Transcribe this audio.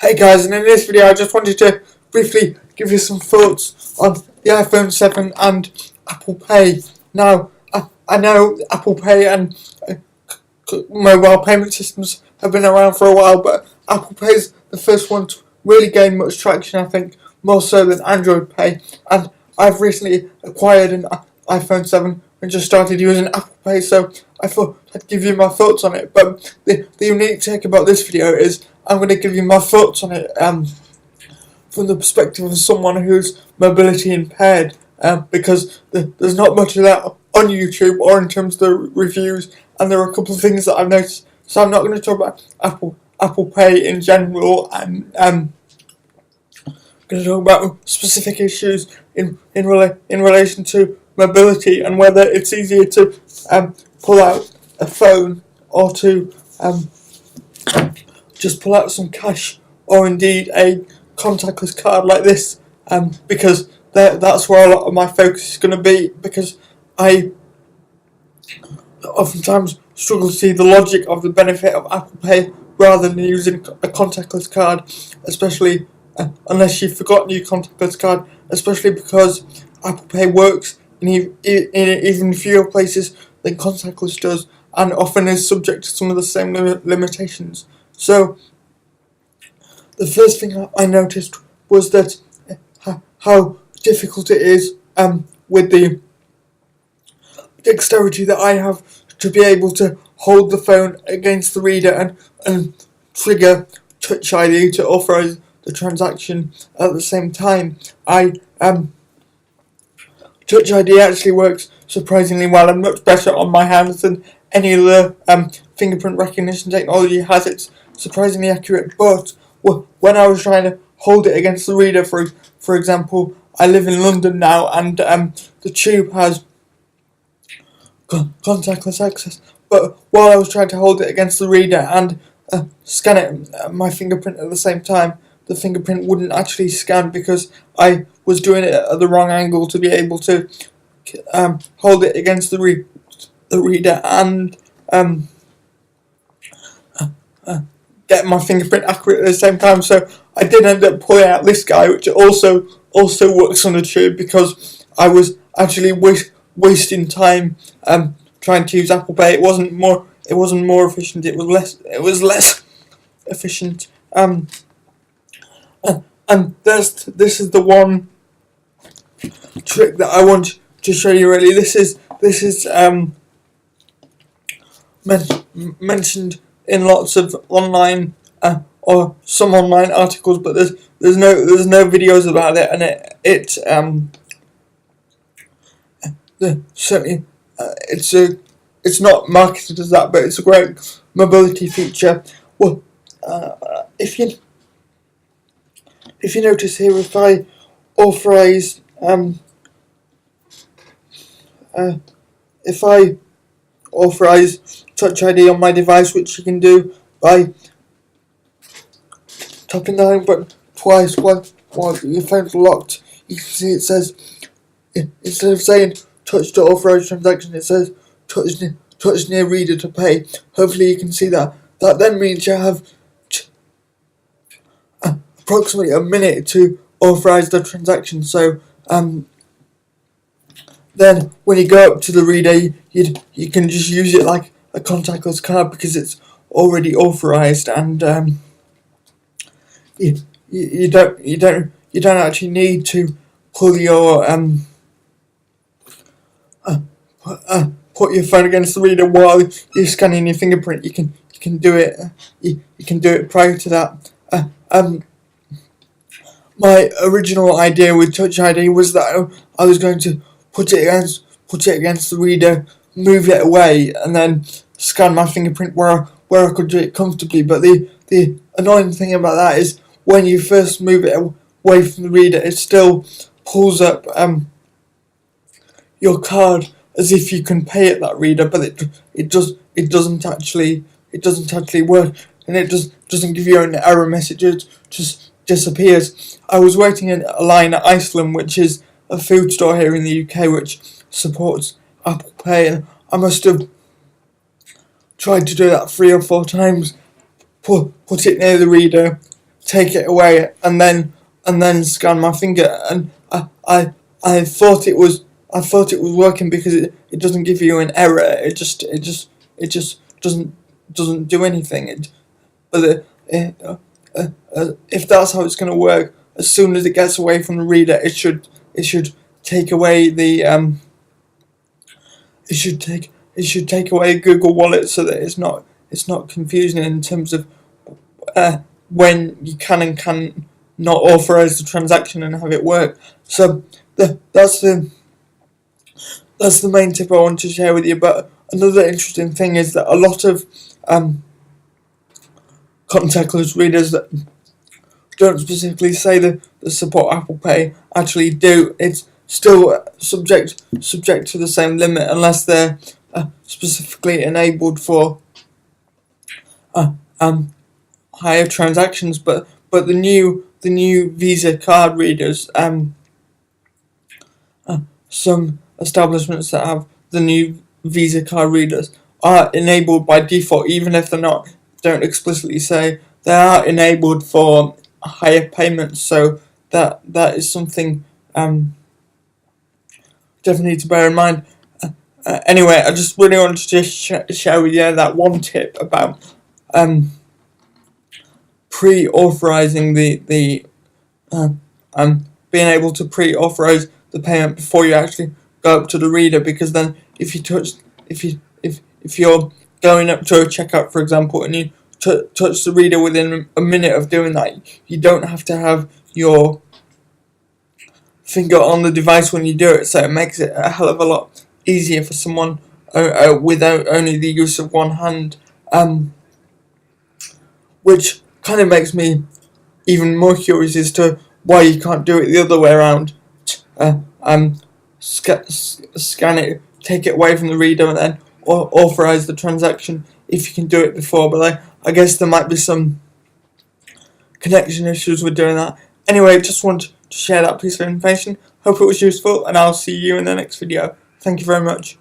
Hey guys, and in this video I just wanted to briefly give you some thoughts on the iPhone 7 and Apple Pay. Now, I know Apple Pay and mobile payment systems have been around for a while, but Apple Pay is the first one to really gain much traction, I think, more so than Android Pay. And I've recently acquired an iPhone 7 and just started using Apple Pay, so I thought I'd give you my thoughts on it. But the unique take about this video is I'm going to give you my thoughts on it from the perspective of someone who's mobility impaired, because there's not much of that on YouTube or in terms of the reviews, and there are a couple of things that I've noticed. So I'm not going to talk about Apple Pay in general, and going to talk about specific issues in relation to mobility and whether it's easier to pull out a phone or to just pull out some cash, or indeed a contactless card like this, because that's where a lot of my focus is going to be, because I oftentimes struggle to see the logic of the benefit of Apple Pay rather than using a contactless card, especially unless you've forgotten your contactless card, especially because Apple Pay works in even fewer places than contactless does, and often is subject to some of the same limitations. So, the first thing I noticed was that how difficult it is with the dexterity that I have to be able to hold the phone against the reader and trigger Touch ID to authorize the transaction at the same time. Touch ID actually works surprisingly well and much better on my hands than any other fingerprint recognition technology has. It's surprisingly accurate, but when I was trying to hold it against the reader, for example, I live in London now, and the tube has contactless access, but while I was trying to hold it against the reader and scan it, my fingerprint at the same time, the fingerprint wouldn't actually scan because I was doing it at the wrong angle to be able to hold it against the reader and get my fingerprint accurate at the same time. So I did end up pulling out this guy, which also works on the tube, because I was actually wasting time trying to use Apple Pay. It wasn't more efficient. It was less efficient. And this is the one trick that I want to show you. Really, this is mentioned in lots of online or some online articles, but there's no videos about it, and certainly it's not marketed as that, but it's a great mobility feature. Well, if you notice here, if I authorize Touch ID on my device, which you can do by tapping the home button twice while your phone's locked, you can see it says, instead of saying touch to authorize transaction, it says touch near reader to pay. Hopefully you can see that. That then means you have approximately a minute to authorize the transaction. So then when you go up to the reader, you can just use it like a contactless card because it's already authorized, and you don't actually need to pull your put your phone against the reader while you're scanning your fingerprint. You can do it. You can do it prior to that. My original idea with Touch ID was that I was going to put it against the reader, move it away, and then scan my fingerprint where I could do it comfortably. But the annoying thing about that is when you first move it away from the reader, it still pulls up your card as if you can pay at that reader, but it doesn't actually work, and it doesn't give you an error message. It just disappears. I was waiting in a line at Iceland, which is a food store here in the UK which supports Apple Pay, and I must have tried to do that 3 or 4 times. Put it near the reader, take it away and then scan my finger, and I thought it was working because it doesn't give you an error. It just doesn't do anything. But if that's how it's going to work, as soon as it gets away from the reader, it should take away the it should take away Google Wallet, so that it's not confusing in terms of when you can and can not authorize the transaction and have it work. So that's the main tip I want to share with you. But another interesting thing is that a lot of contactless readers that don't specifically say that support Apple Pay actually do. It's still subject to the same limit unless they're specifically enabled for higher transactions. But the new Visa card readers, some establishments that have the new Visa card readers are enabled by default, even if don't explicitly say. They are enabled for higher payments, so that is something definitely to bear in mind. Anyway, I just really wanted to share with you that one tip about pre-authorizing the being able to pre-authorize the payment before you actually go up to the reader, because then if you're going up to a checkout, for example, and you touch the reader within a minute of doing that, you don't have to have your finger on the device when you do it, so it makes it a hell of a lot easier for someone without only the use of one hand, which kind of makes me even more curious as to why you can't do it the other way around. Scan it, take it away from the reader, and then authorize the transaction if you can do it before. But I guess there might be some connection issues with doing that. Anyway, just wanted to share that piece of information. Hope it was useful, and I'll see you in the next video. Thank you very much.